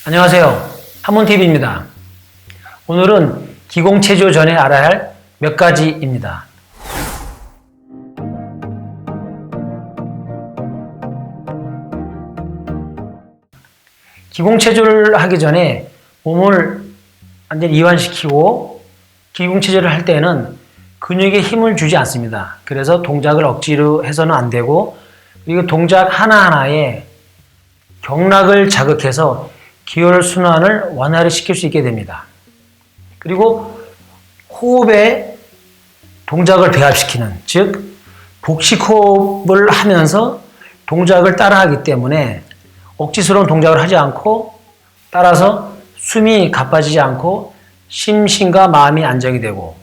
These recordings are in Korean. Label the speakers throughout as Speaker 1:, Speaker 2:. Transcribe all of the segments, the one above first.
Speaker 1: 안녕하세요. 한문TV입니다. 오늘은 기공체조 전에 알아야 할 몇 가지입니다. 기공체조를 하기 전에 몸을 완전히 이완시키고 기공체조를 할 때는 근육에 힘을 주지 않습니다. 그래서 동작을 억지로 해서는 안 되고, 그리고 동작 하나하나에 경락을 자극해서 기혈순환을 원활히 시킬 수 있게 됩니다. 그리고 호흡에 동작을 배합시키는, 즉 복식호흡을 하면서 동작을 따라하기 때문에 억지스러운 동작을 하지 않고, 따라서 숨이 가빠지지 않고 심신과 마음이 안정이 되고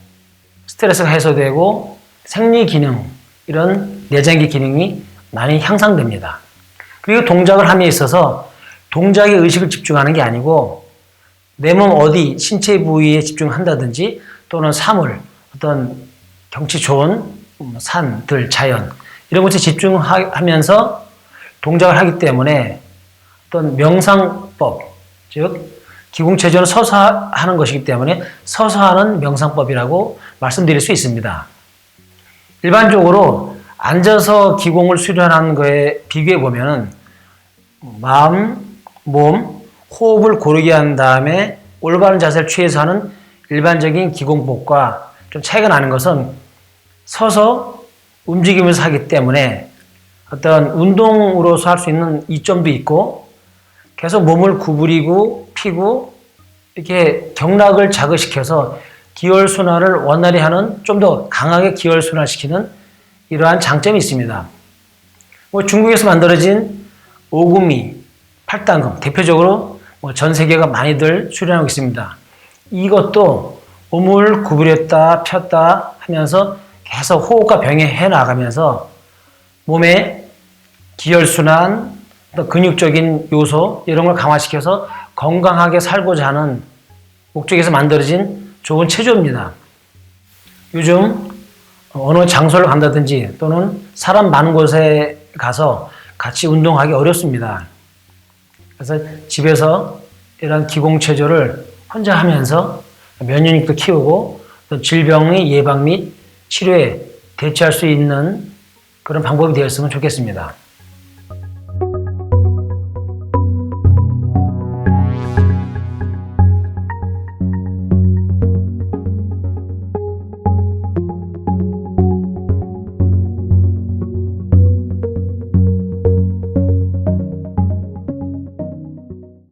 Speaker 1: 스트레스가 해소되고 생리 기능, 이런 내장기 기능이 많이 향상됩니다. 그리고 동작을 함에 있어서 동작에 의식을 집중하는 게 아니고 내 몸 어디 신체 부위에 집중한다든지, 또는 사물, 어떤 경치 좋은 산, 들, 자연, 이런 곳에 집중하면서 동작을 하기 때문에 어떤 명상법, 즉 기공체조는 서서 하는 것이기 때문에 서서 하는 명상법이라고 말씀드릴 수 있습니다. 일반적으로 앉아서 기공을 수련하는 거에 비교해 보면은 마음, 몸, 호흡을 고르게 한 다음에 올바른 자세를 취해서 하는 일반적인 기공법과 좀 차이가 나는 것은 서서 움직이면서 하기 때문에 어떤 운동으로서 할 수 있는 이점도 있고, 계속 몸을 구부리고 피고 이렇게 경락을 자극시켜서 기혈순환을 원활히 하는, 좀 더 강하게 기혈순환시키는 이러한 장점이 있습니다. 중국에서 만들어진 오구미, 팔당금, 대표적으로 전 세계가 많이들 수련하고 있습니다. 이것도 몸을 구부렸다 폈다 하면서 계속 호흡과 병행해 나가면서 몸의 기혈순환, 근육적인 요소, 이런 걸 강화시켜서 건강하게 살고자 하는 목적에서 만들어진 좋은 체조입니다. 요즘 어느 장소를 간다든지 또는 사람 많은 곳에 가서 같이 운동하기 어렵습니다. 그래서 집에서 이런 기공체조를 혼자 하면서 면역력도 키우고 또 질병의 예방 및 치료에 대처할 수 있는 그런 방법이 되었으면 좋겠습니다.